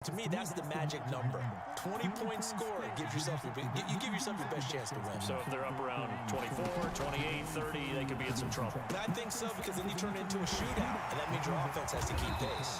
To me, that's the magic number. 20-point score gives yourself you give yourself your best chance to win. So if they're up around 24, 28, 30, they could be in some trouble. I think so, because then you turn it into a shootout, and that means your offense has to keep pace.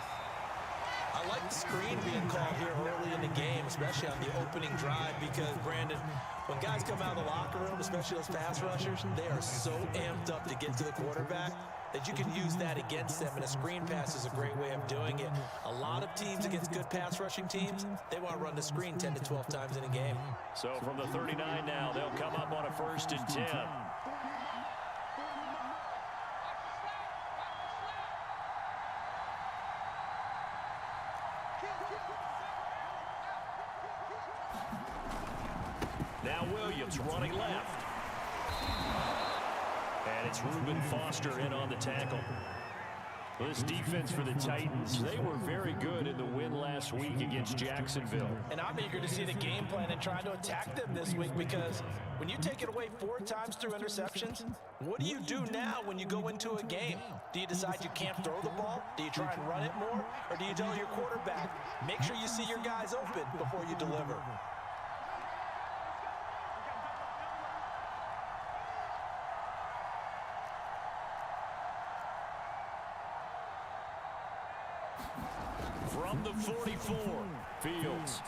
I like the screen being called here early in the game, especially on the opening drive, because, Brandon, when guys come out of the locker room, especially those pass rushers, they are so amped up to get to the quarterback that you can use that against them, and a screen pass is a great way of doing it. A lot of teams against good pass rushing teams, they want to run the screen 10 to 12 times in a game. So from the 39 now, they'll come up on a 1st and 10. Now Williams running left. And it's Reuben Foster in on the tackle. This defense for the Titans, they were very good in the win last week against Jacksonville. And I'm eager to see the game plan and try to attack them this week, because when you take it away 4 times through interceptions, what do you do now when you go into a game? Do you decide you can't throw the ball? Do you try and run it more? Or do you tell your quarterback, make sure you see your guys open before you deliver? From the 44, Fields.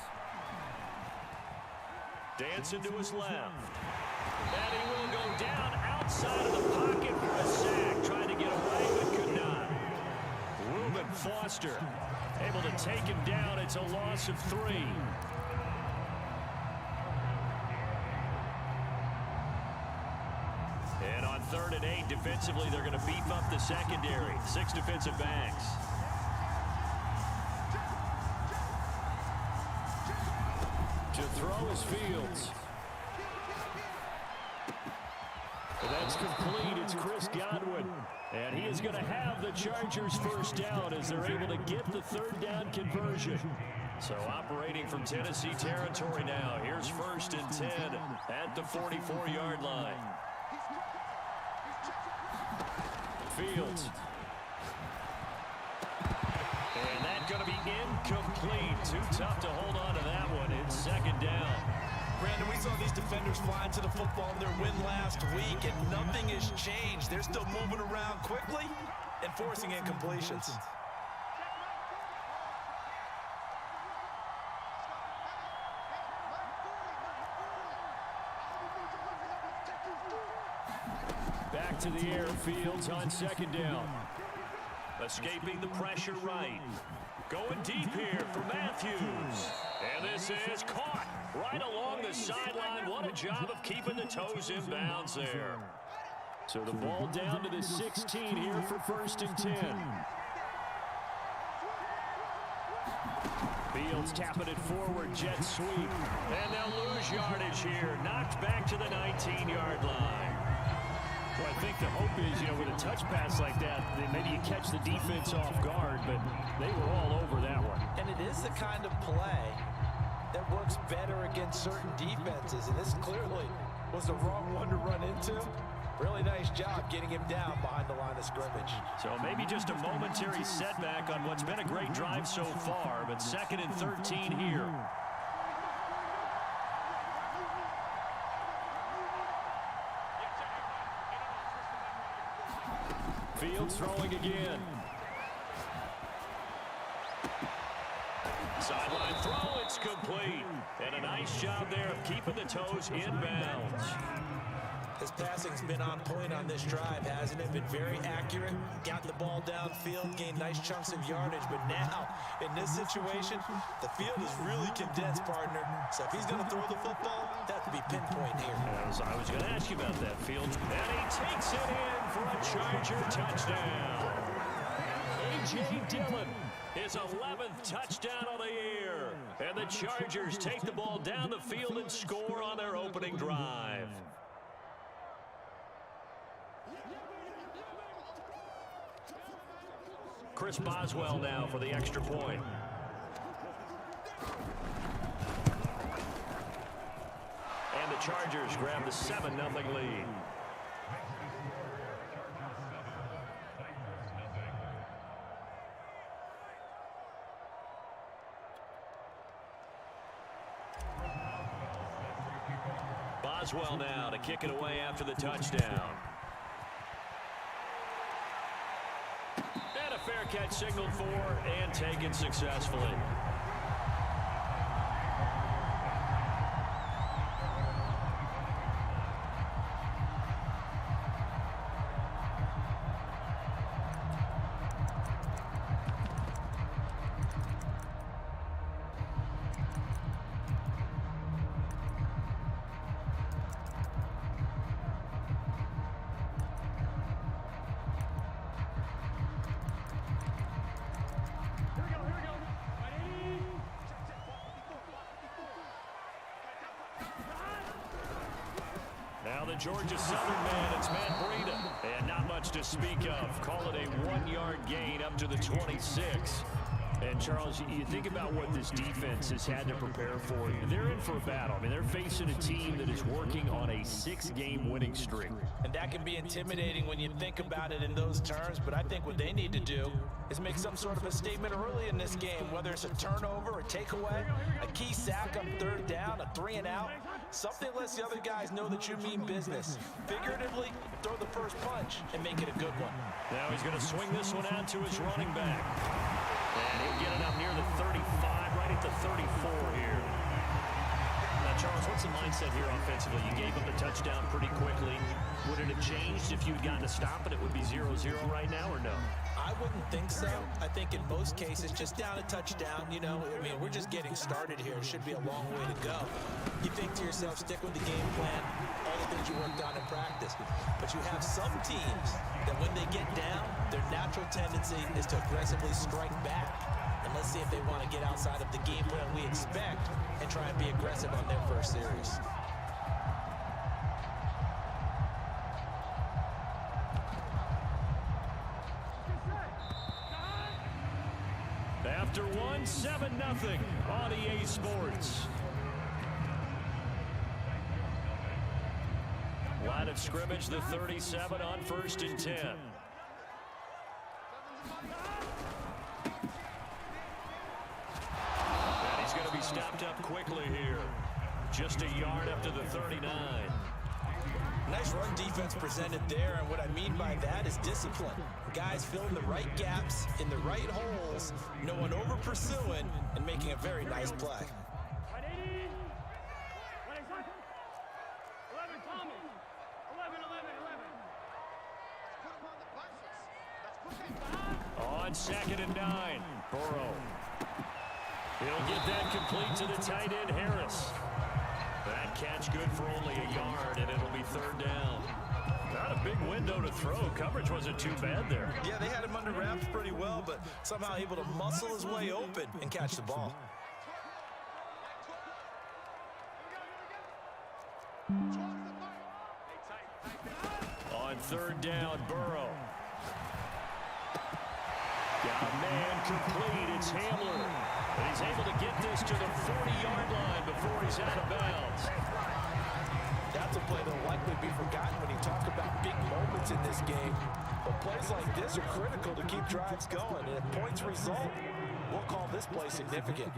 Dancing to his left. And he will go down outside of the pocket for a sack. Trying to get away, but could not. Reuben Foster able to take him down. It's a loss of 3. And on 3rd and 8, defensively, they're going to beef up the secondary. 6 defensive backs. To throw is Fields. That's complete. It's Chris Godwin. And he is going to have the Chargers first down as they're able to get the 3rd down conversion. So operating from Tennessee territory now. Here's 1st and 10 at the 44-yard line. Fields. And that's going to be incomplete. Too tough to hold on to that one. It's 2nd down. Brandon, we saw these defenders flying to the football in their win last week, and nothing has changed. They're still moving around quickly and forcing incompletions. Back to the air, Fields on 2nd down. Escaping the pressure right. Going deep here for Matthews. And this is caught right along the sideline. What a job of keeping the toes in bounds there. So the ball down to the 16 here for 1st and 10. Fields tapping it forward, jet sweep. And they'll lose yardage here. Knocked back to the 19-yard line. Well, I think the hope is, with a touch pass like that, maybe you catch the defense off guard, but they were all over that one. And it is the kind of play that works better against certain defenses, and this clearly was the wrong one to run into. Really nice job getting him down behind the line of scrimmage. So maybe just a momentary setback on what's been a great drive so far, but 2nd and 13 here. Fields throwing again. Sideline throw, it's complete. And a nice job there of keeping the toes in bounds. His passing's been on point on this drive, hasn't it? Been very accurate, got the ball downfield, gained nice chunks of yardage, but now, in this situation, the field is really condensed, partner. So if he's going to throw the football, that would be pinpoint here. I was going to ask you about that, Fields. And he takes it in for a Charger touchdown. A.J. Dillon, his 11th touchdown of the year. And the Chargers take the ball down the field and score on their opening drive. Chris Boswell now for the extra point. And the Chargers grab the 7-0 lead. Boswell now to kick it away after the touchdown. And a fair catch signaled for and taken successfully. Now the Georgia Southern man, it's Matt Breida. And not much to speak of. Call it a 1-yard gain up to the 26. And, Charles, you think about what this defense has had to prepare for. They're in for a battle. I mean, they're facing a team that is working on a 6-game winning streak. And that can be intimidating when you think about it in those terms, but I think what they need to do is make some sort of a statement early in this game, whether it's a turnover, a takeaway, a key sack on third down, a 3-and-out, something lets the other guys know that you mean business. Figuratively, throw the first punch and make it a good one. Now he's going to swing this one out to his running back. And he'll get it up near the 35, right at the 34 here. Now, Charles, what's the mindset here offensively? You gave up a touchdown pretty quickly. Would it have changed if you'd gotten a stop and it would be 0-0 right now, or no? I wouldn't think so. I think in most cases, just down a touchdown, you know, I mean, we're just getting started here. It should be a long way to go. You think to yourself, stick with the game plan, all the things you worked on in practice. But you have some teams that when they get down, their natural tendency is to aggressively strike back. And let's see if they want to get outside of the game plan we expect and try and be aggressive on their first series. After one, 7-0 on EA Sports. Line of scrimmage, the 37 on 1st and 10. And he's going to be stopped up quickly here. Just a yard up to the 39. Nice run defense presented there, and what I mean by that is discipline. Guys filling the right gaps in the right holes, no one over pursuing, and making a very nice play. On 2nd and 9, Burrow. He'll get that complete to the tight end, Harris. That catch good for only a yard, and it'll be 3rd down. Not a big window to throw. Coverage wasn't too bad there. Yeah, they had him under wraps pretty well, but somehow able to muscle his way open and catch the ball. On 3rd down, Burrow. Got a man complete. It's Hamler. And he's able to get this to the 40-yard line before he's out of bounds. That's a play that'll likely be forgotten when you talk about big moments in this game. But plays like this are critical to keep drives going. And if points result, we'll call this play significant.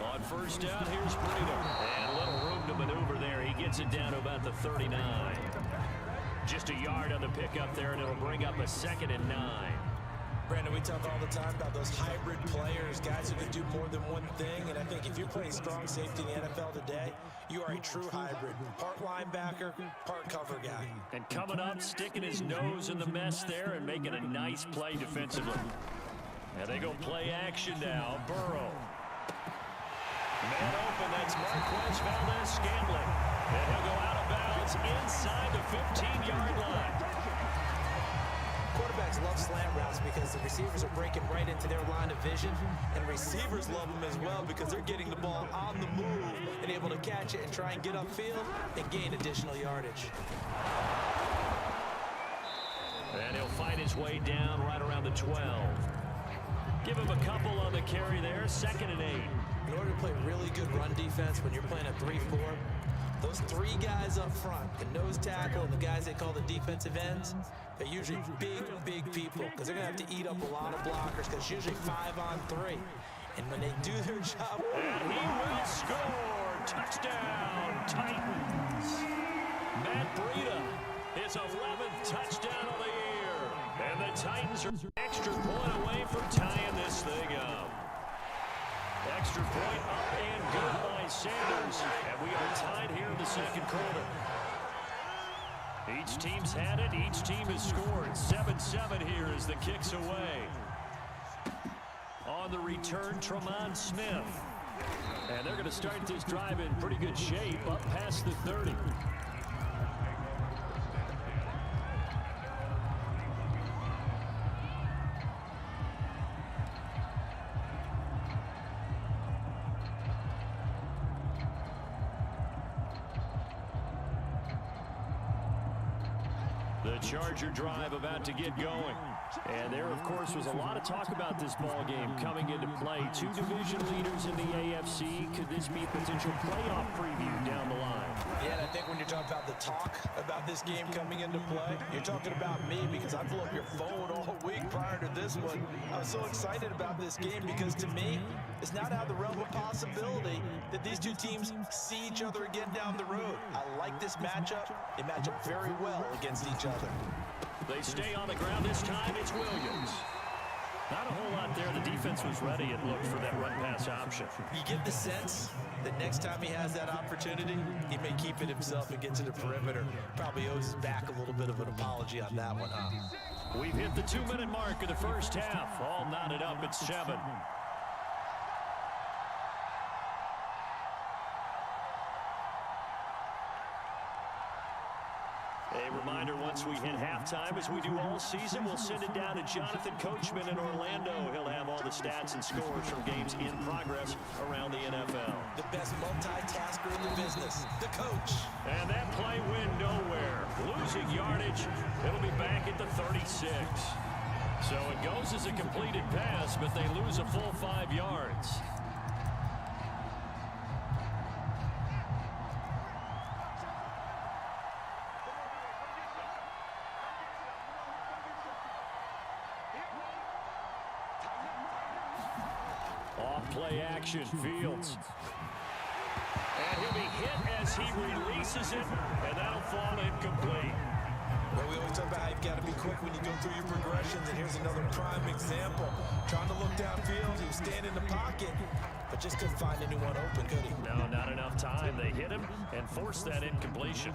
On 1st down, here's Breida. And a little room to maneuver there. He gets it down to about the 39. Just a yard on the pickup there, and it'll bring up a 2nd and 9. Brandon, we talk all the time about those hybrid players, guys who can do more than one thing. And I think if you're playing strong safety in the NFL today, you are a true hybrid. Part linebacker, part cover guy. And coming up, sticking his nose in the mess there and making a nice play defensively. Now they go play action now. Burrow. Man open, that's Marquez Valdez-Scantling. And he'll go out of bounds inside the 15-yard line. Quarterbacks love slant routes because the receivers are breaking right into their line of vision, and receivers love them as well because they're getting the ball on the move and able to catch it and try and get upfield and gain additional yardage. And he'll fight his way down right around the 12. Give him a couple on the carry there, 2nd and 8. In order to play really good run defense when you're playing a 3-4, those 3 guys up front, the nose tackle and the guys they call the defensive ends, they're usually big people because they're going to have to eat up a lot of blockers because it's usually 5-on-3. And when they do their job... And he will score! Touchdown, Titans! Matt Breida, his 11th touchdown of the year. And the Titans are an extra point away from tying this thing up. Extra point up and good by Sanders. And we are tied here in the second quarter. Each team's had it. Each team has scored. 7-7 here as the kick's away. On the return, Tremont Smith. And they're going to start this drive in pretty good shape up past the 30. The Charger drive about to get going. And there, of course, was a lot of talk about this ball game coming into play. Two division leaders in the AFC. Could this be a potential playoff preview down the line? Yeah, and I think when you're talking about the talk about this game coming into play, you're talking about me because I blew up your phone all week prior to this one. I was so excited about this game because to me, it's not out of the realm of possibility that these two teams see each other again down the road. I like this matchup. They match up very well against each other. They stay on the ground this time. It's Williams. Not a whole lot there. The defense was ready, it looked, for that run-pass option. You get the sense that next time he has that opportunity, he may keep it himself and get to the perimeter. Probably owes his back a little bit of an apology on that one, huh? We've hit the 2-minute mark of the first half. All knotted up at 7. A reminder, once we hit halftime, as we do all season, we'll send it down to Jonathan Coachman in Orlando. He'll have all the stats and scores from games in progress around the NFL. The best multitasker in the business, the coach. And that play went nowhere. Losing yardage. It'll be back at the 36. So it goes as a completed pass, but they lose a full 5 yards. Play action, Fields. And he'll be hit as he releases it, and that'll fall incomplete. Well, we always talk about how you've got to be quick when you go through your progressions, and here's another prime example. Trying to look downfield, he was standing in the pocket, but just couldn't find anyone open, could he? No, not enough time. They hit him and forced that incompletion.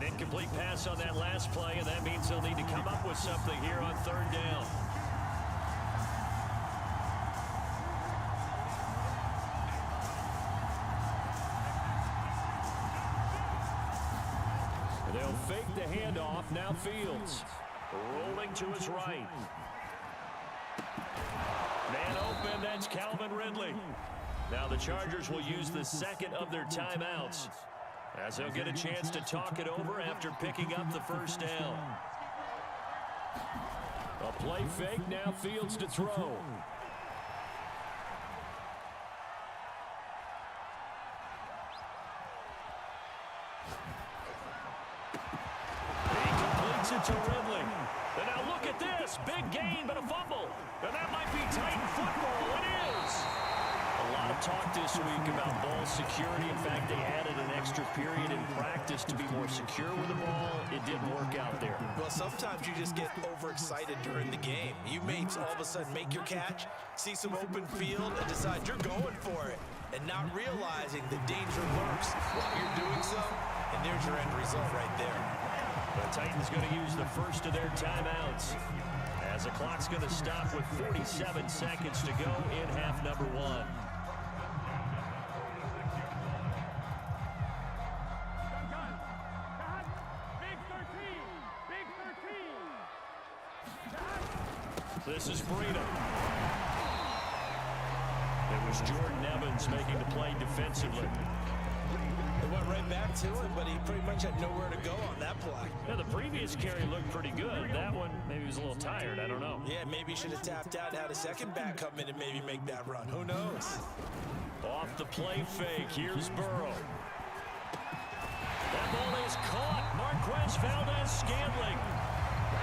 Incomplete pass on that last play, and that means they'll need to come up with something here on 3rd down. They'll fake the handoff. Now Fields rolling to his right. Man open. That's Calvin Ridley. Now the Chargers will use the second of their timeouts, as they'll get a chance to talk it over after picking up the first down. A play fake, now Fields to throw. He completes it to Ridley. And now look at this, big gain but a fumble. And that might be Titan football, it is. A lot of talk this week about ball security. In fact, they added an extra period in practice to be more secure with the ball. It didn't work out there. Well, sometimes you just get overexcited during the game. You may all of a sudden make your catch, see some open field, and decide you're going for it, and not realizing the danger lurks while you're doing so, and there's your end result right there. The Titans going to use the first of their timeouts, as the clock's going to stop with 47 seconds to go in half number 1. This is Breida. It was Jordan Evans making the play defensively. It went right back to him, but he pretty much had nowhere to go on that play. Yeah, the previous carry looked pretty good. That one, maybe he was a little tired. I don't know. Yeah, maybe he should have tapped out and had a second back come in and maybe make that run. Who knows? Off the play fake, here's Burrow. That ball is caught. Marquez Valdez-Scantling.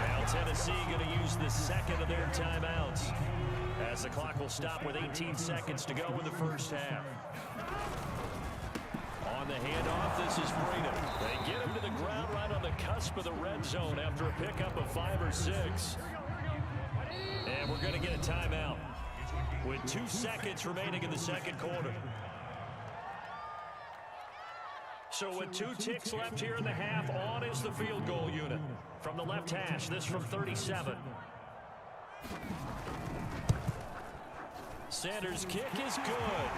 Now Tennessee going to use the second of their timeouts, as the clock will stop with 18 seconds to go in the first half. On the handoff, this is Freedom. They get him to the ground right on the cusp of the red zone after a pickup of 5 or 6. And we're going to get a timeout with 2 seconds remaining in the second quarter. So with 2 ticks left here in the half, on is the field goal unit. From the left hash, this from 37. Sanders' kick is good.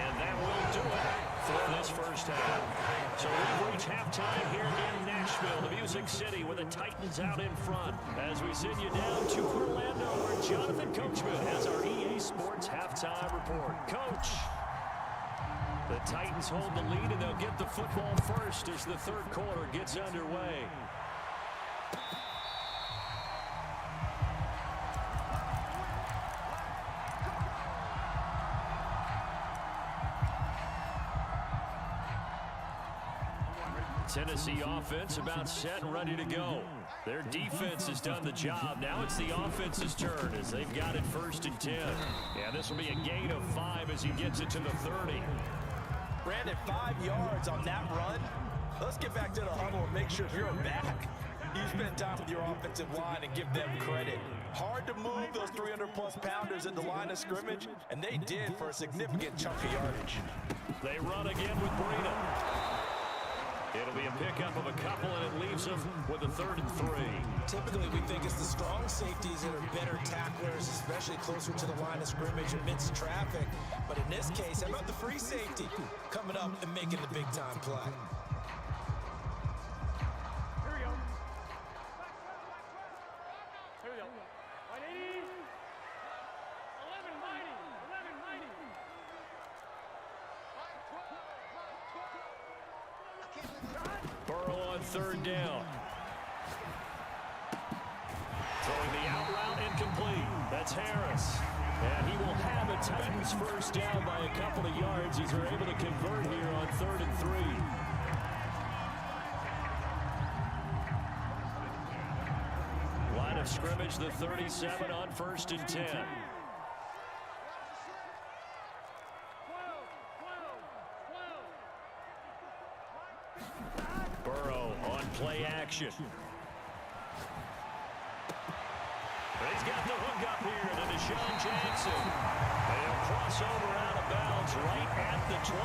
And that will do it for this first half. So we've reached halftime here in Nashville, the Music City, with the Titans out in front. As we send you down to Orlando, where Jonathan Coachman has our EA Sports halftime report. Coach, the Titans hold the lead, and they'll get the football first as the third quarter gets underway. Tennessee offense about set and ready to go. Their defense has done the job. Now it's the offense's turn as they've got it 1st and 10. Yeah, this will be a gain of 5 as he gets it to the 30. Brandon, 5 yards on that run. Let's get back to the huddle and make sure you're back. You spend time with your offensive line and give them credit. Hard to move those 300-plus pounders at the line of scrimmage, and they did for a significant chunk of yardage. They run again with Breida. It'll be a pickup of a couple, and it leaves them with a 3rd and 3. Typically, we think it's the strong safeties that are better tacklers, especially closer to the line of scrimmage amidst traffic. But in this case, how about the free safety coming up and making the big-time play? Here we go. Here we go. 180. 1190. 1190. Burrow on 3rd down. Throwing the out route incomplete. That's Harris. And he will have a Titans first down by a couple of yards as they're able to convert here on 3rd and 3. Line of scrimmage, the 37 on 1st and 10. Burrow on play action. He's got the hook up here to Deshaun Jackson. They'll cross over out of bounds right at the 25.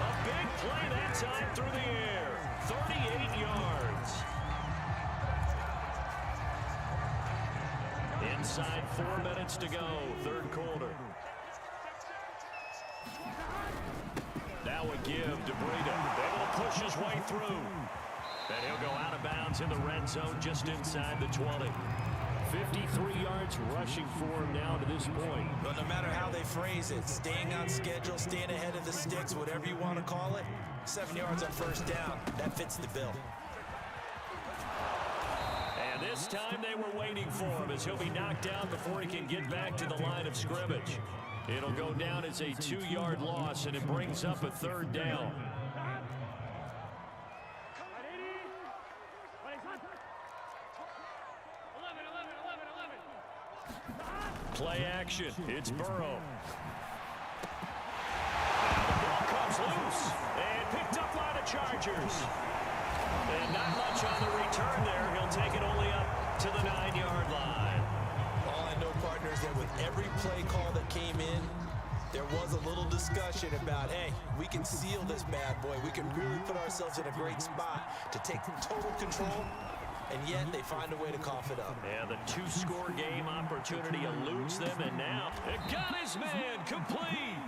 A big play that time through the air. 38 yards. Inside 4 minutes to go, 3rd quarter. Now a give to Breida. Able to push his way through. And he'll go out of bounds in the red zone just inside the 20. 53 yards rushing for him now to this point. But no matter how they phrase it, staying on schedule, staying ahead of the sticks, whatever you want to call it, 7 yards on 1st down, that fits the bill. And this time they were waiting for him as he'll be knocked down before he can get back to the line of scrimmage. It'll go down as a 2-yard loss, and it brings up a 3rd down. Play action. It's Burrow. Now the ball comes loose and picked up by the Chargers. And not much on the return there. He'll take it only up to the 9-yard line. All I know, partner, is that with every play call that came in, there was a little discussion about, hey, we can seal this bad boy. We can really put ourselves in a great spot to take total control. And yet they find a way to cough it up. Yeah, the 2-score game opportunity eludes them, and now it got his man complete.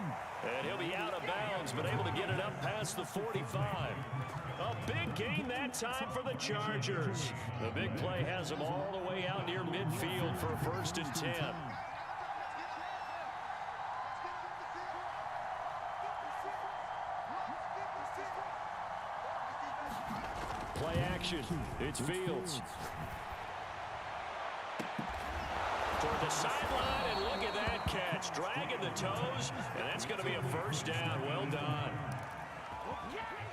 And he'll be out of bounds, but able to get it up past the 45. A big gain that time for the Chargers. The big play has them all the way out near midfield for a 1st and 10. Play action. It's Fields. Toward the sideline, and look at that catch. catch, dragging the toes, and that's going to be a first down. Well done.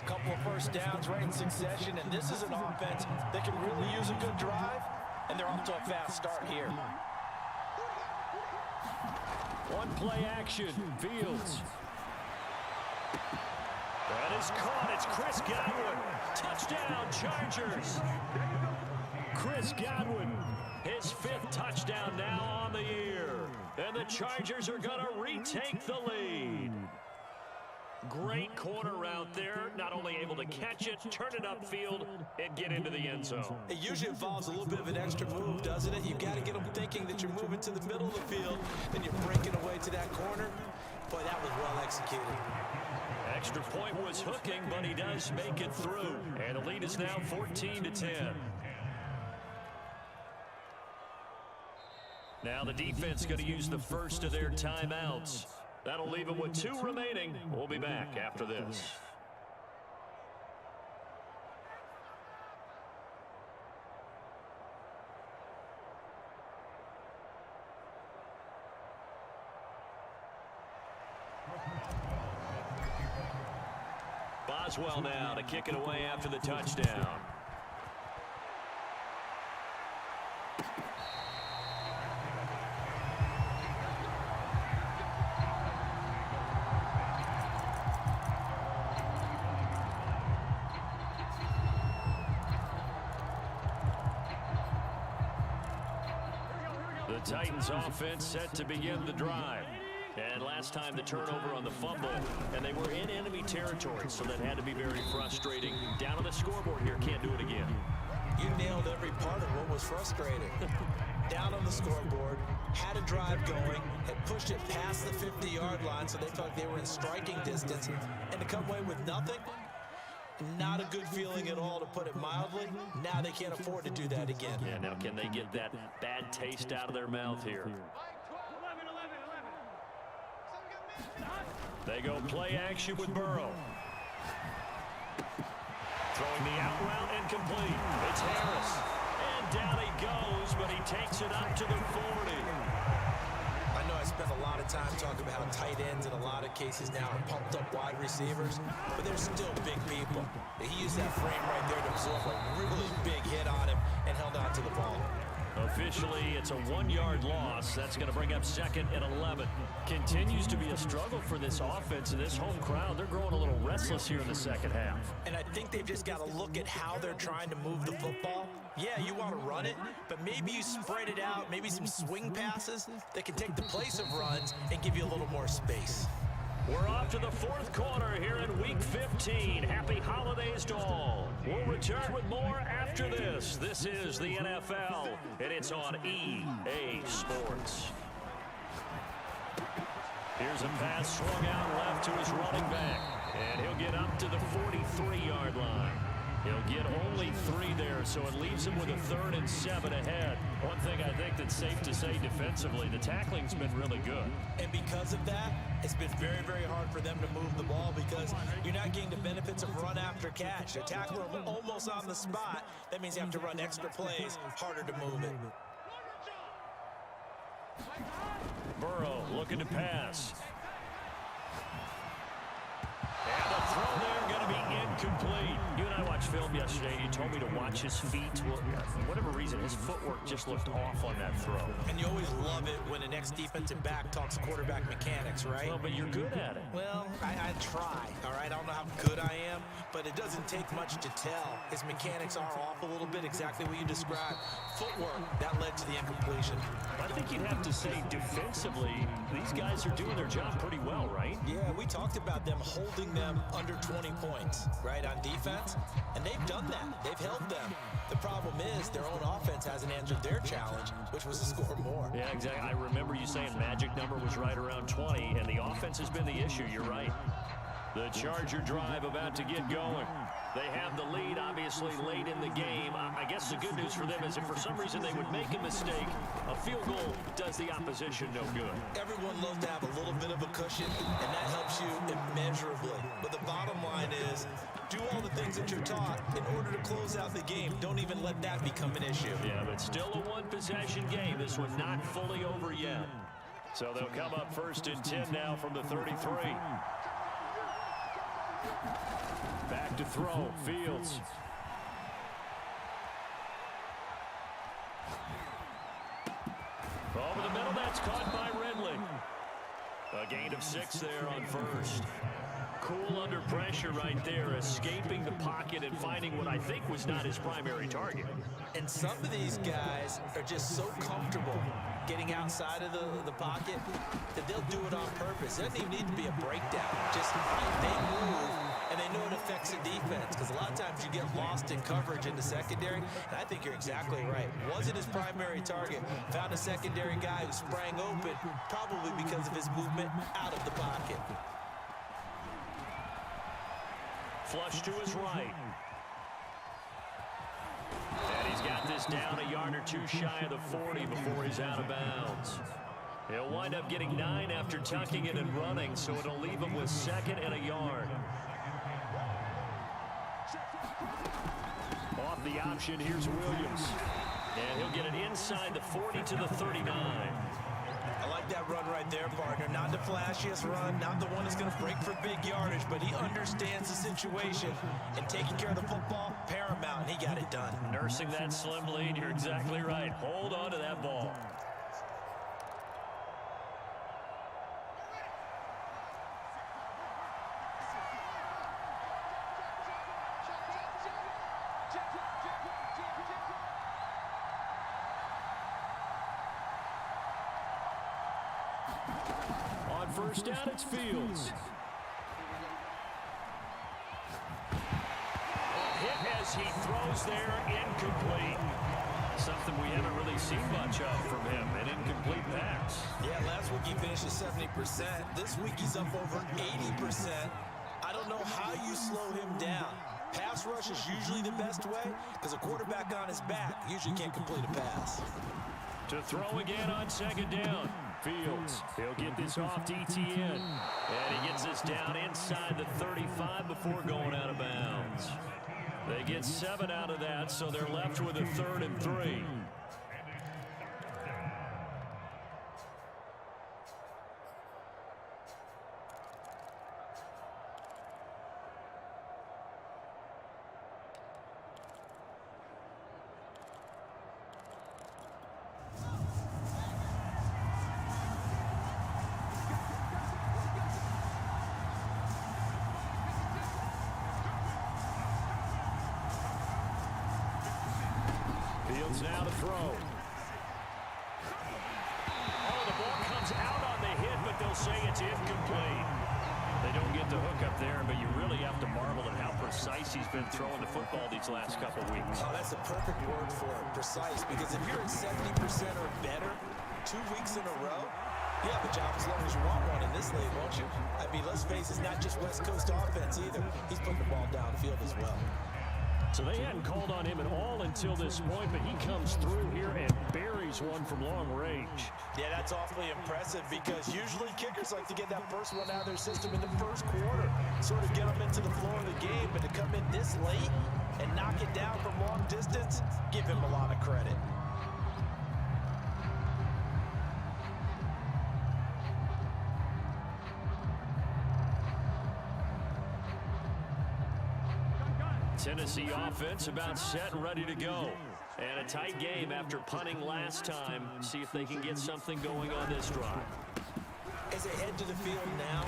A couple of first downs right in succession, and this is an offense that can really use a good drive, and they're off to a fast start here. One play action, Fields. That is caught. It's Chris Godwin. Touchdown, Chargers. Chris Godwin, his 5th touchdown now on the year. And the Chargers are going to retake the lead. Great corner route there. Not only able to catch it, turn it upfield, and get into the end zone. It usually involves a little bit of an extra move, doesn't it? You've got to get them thinking that you're moving to the middle of the field, and you're breaking away to that corner. Boy, that was well executed. Extra point was hooking, but he does make it through. And the lead is now 14-10. Now the defense going to use the first of their timeouts. That'll leave them with 2 remaining. We'll be back after this. Boswell now to kick it away after the touchdown. The Titans offense set to begin the drive. And last time the turnover on the fumble, and they were in enemy territory, so that had to be very frustrating. Down on the scoreboard here, can't do it again. You nailed every part of what was frustrating. Down on the scoreboard, had a drive going, had pushed it past the 50-yard line, so they felt like they were in striking distance, and to come away with nothing, not a good feeling at all, to put it mildly. Now they can't afford to do that again. Yeah, now can they get that bad taste out of their mouth here? They go play action with Burrow. Throwing the out route incomplete. It's Harris. And down he goes, but he takes it up to the 40. I know I spent a lot of time talking about how tight ends in a lot of cases now are pumped up wide receivers, but they're still big people. He used that frame right there to absorb a really big hit on him and held on to the ball. Officially, it's a 1-yard loss. That's going to bring up 2nd and 11. Continues to be a struggle for this offense and this home crowd. They're growing a little restless here in the second half. And I think they've just got to look at how they're trying to move the football. Yeah, you want to run it, but maybe you spread it out, maybe some swing passes that can take the place of runs and give you a little more space. We're off to the 4th quarter here in Week 15. Happy holidays to all. We'll return with more after this. This is the NFL, and it's on EA Sports. Here's a pass swung out left to his running back, and he'll get up to the 43-yard line. He'll get only 3 there, so it leaves him with a 3rd and 7 ahead. One thing I think that's safe to say defensively, the tackling's been really good. And because of that, it's been very, very hard for them to move the ball because you're not getting the benefits of run after catch. They tackle them almost on the spot. That means you have to run extra plays, harder to move it. Burrow looking to pass. And the throw there going to be incomplete. You and I watched film yesterday, and you told me to watch his feet. Well, for whatever reason, his footwork just looked off on that throw. And you always love it when an ex-defensive back talks quarterback mechanics, right? Well, but you're good at it. Well, I try, all right? I don't know how good I am, but it doesn't take much to tell. His mechanics are off a little bit, exactly what you described. Footwork, that led to the incompletion. I think you'd have to say defensively, these guys are doing their job pretty well, right? Yeah, we talked about them holding them under 20 points, right, on defense, and they've done that. They've held them. The problem is their own offense hasn't answered their challenge, which was to score more. Yeah, exactly. I remember you saying magic number was right around 20, and the offense has been the issue. You're right. The Charger drive about to get going. They have the lead, obviously, late in the game. I guess the good news for them is if for some reason they would make a mistake, a field goal does the opposition no good. Everyone loves to have a little bit of a cushion, and that helps you immeasurably. But the bottom line is, do all the things that you're taught in order to close out the game. Don't even let that become an issue. Yeah, but still a one-possession game. This one not fully over yet. So they'll come up 1st and 10 now from the 33. Back to throw, Fields. Over the middle, that's caught by Ridley. A gain of 6 there on 1st. Cool under pressure right there, escaping the pocket and finding what I think was not his primary target. And some of these guys are just so comfortable getting outside of the pocket that they'll do it on purpose. It doesn't even need to be a breakdown. Just they move, and they know it affects the defense. Because a lot of times you get lost in coverage in the secondary, and I think you're exactly right. Wasn't his primary target. Found a secondary guy who sprang open, probably because of his movement out of the pocket. Flush to his right. And he's got this down a yard or two shy of the 40 before he's out of bounds. He'll wind up getting 9 after tucking it and running, so it'll leave him with 2nd and a yard. Off the option, here's Williams. And he'll get it inside the 40 to the 39. I like that run right there, partner. Not the flashiest run, not the one that's going to break for big yardage, but he understands the situation, and taking care of the football, paramount, and he got it done. Nursing that slim lead, you're exactly right. Hold on to that ball. On 1st down, it's Fields. Hit as he throws there, incomplete. Something we haven't really seen much of from him, an incomplete pass. Yeah, last week he finished at 70%. This week he's up over 80%. I don't know how you slow him down. Pass rush is usually the best way because a quarterback on his back usually can't complete a pass. To throw again on 2nd down. Fields, he'll get this off to ETN. And he gets this down inside the 35 before going out of bounds. They get 7 out of that, so they're left with a 3rd and 3. Fields now to throw. Oh, the ball comes out on the hit, but they'll say it's incomplete. They don't get the hook up there, but you really have to marvel at how precise he's been throwing the football these last couple weeks. Oh, that's the perfect word for it, precise, because if you're at 70% or better 2 weeks in a row, you have a job as long as you want one in this league, won't you? I mean, let's face it, it's not just West Coast offense either. He's putting the ball downfield as well. So they hadn't called on him at all until this point, but he comes through here and buries one from long range. Yeah, that's awfully impressive because usually kickers like to get that first one out of their system in the first quarter, sort of get them into the flow of the game, but to come in this late and knock it down from long distance, give him a lot of credit. Tennessee offense about set and ready to go. And a tight game after punting last time. See if they can get something going on this drive. As they head to the field now,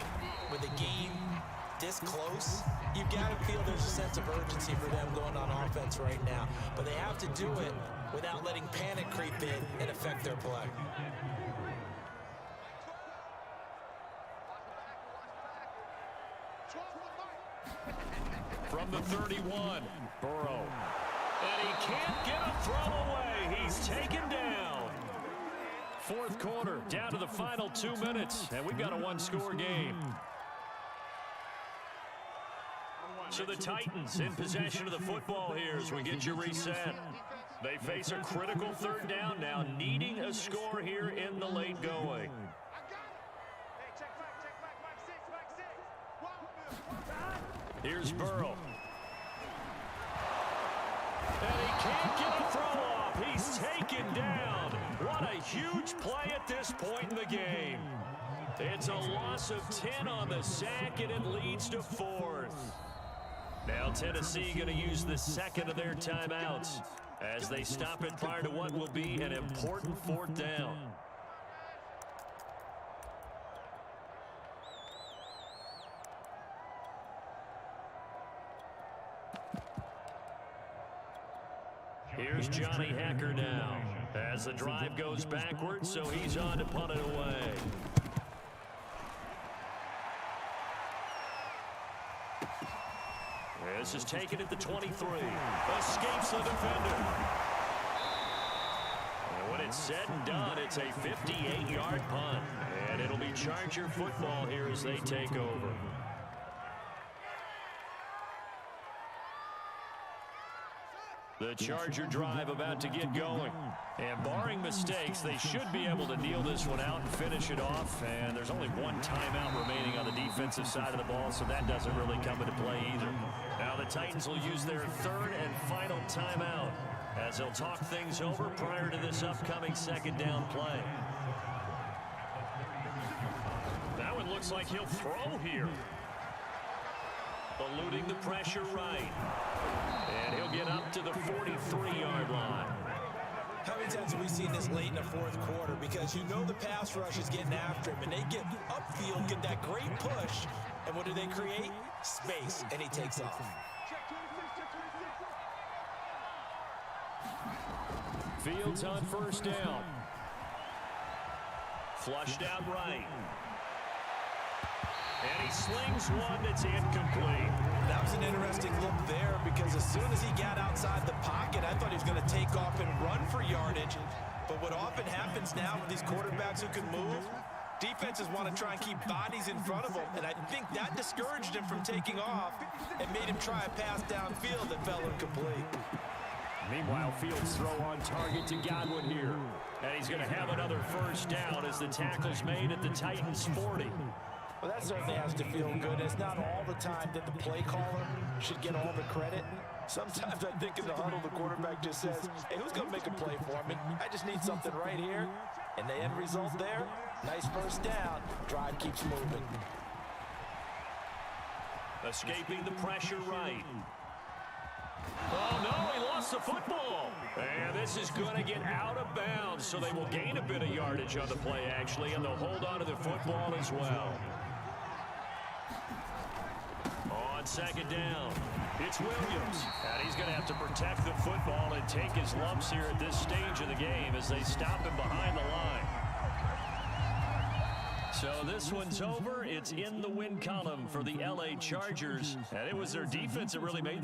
with the game this close, you've got to feel there's a sense of urgency for them going on offense right now. But they have to do it without letting panic creep in and affect their play. From the 31, Burrow. And he can't get a throw away. He's taken down. 4th quarter, down to the final 2 minutes, and we've got a 1-score game. So the Titans in possession of the football here as we get you reset. They face a critical 3rd down now, needing a score here in the late going. Here's Burrow. And he can't get a throw off. He's taken down. What a huge play at this point in the game. It's a loss of 10 on the sack, and it leads to 4th. Now Tennessee going to use the second of their timeouts as they stop it prior to what will be an important 4th down. Here's Johnny Hacker now as the drive goes backwards, so he's on to punt it away. This is taken at the 23. Escapes the defender. And when it's said and done, it's a 58-yard punt. And it'll be Charger football here as they take over. The Charger drive about to get going. And barring mistakes, they should be able to kneel this one out and finish it off. And there's only one timeout remaining on the defensive side of the ball, so that doesn't really come into play either. Now the Titans will use their 3rd and final timeout as they'll talk things over prior to this upcoming 2nd down play. That one looks like he'll throw here. Eluding the pressure right. And he'll get up to the 43-yard line. How many times have we seen this late in the 4th quarter? Because you know the pass rush is getting after him, and they get upfield, get that great push. And what do they create? Space, and he takes off. Fields on 1st down. Flushed out right. And he slings one that's incomplete. That was an interesting look there because as soon as he got outside the pocket, I thought he was going to take off and run for yardage. But what often happens now with these quarterbacks who can move, defenses want to try and keep bodies in front of them. And I think that discouraged him from taking off and made him try a pass downfield that fell incomplete. Meanwhile, Fields throw on target to Godwin here. And he's going to have another 1st down as the tackle's made at the Titans' 40. Well, that certainly has to feel good. It's not all the time that the play caller should get all the credit. Sometimes I think in the huddle, the quarterback just says, hey, who's going to make a play for me? I just need something right here. And the end result there, nice 1st down. Drive keeps moving. Escaping the pressure right. Oh, no, he lost the football. And this is going to get out of bounds, so they will gain a bit of yardage on the play, actually, and they'll hold on to the football as well. On 2nd down, it's Williams. And he's going to have to protect the football and take his lumps here at this stage of the game as they stop him behind the line. So this one's over. It's in the win column for the LA Chargers. And it was their defense that really made the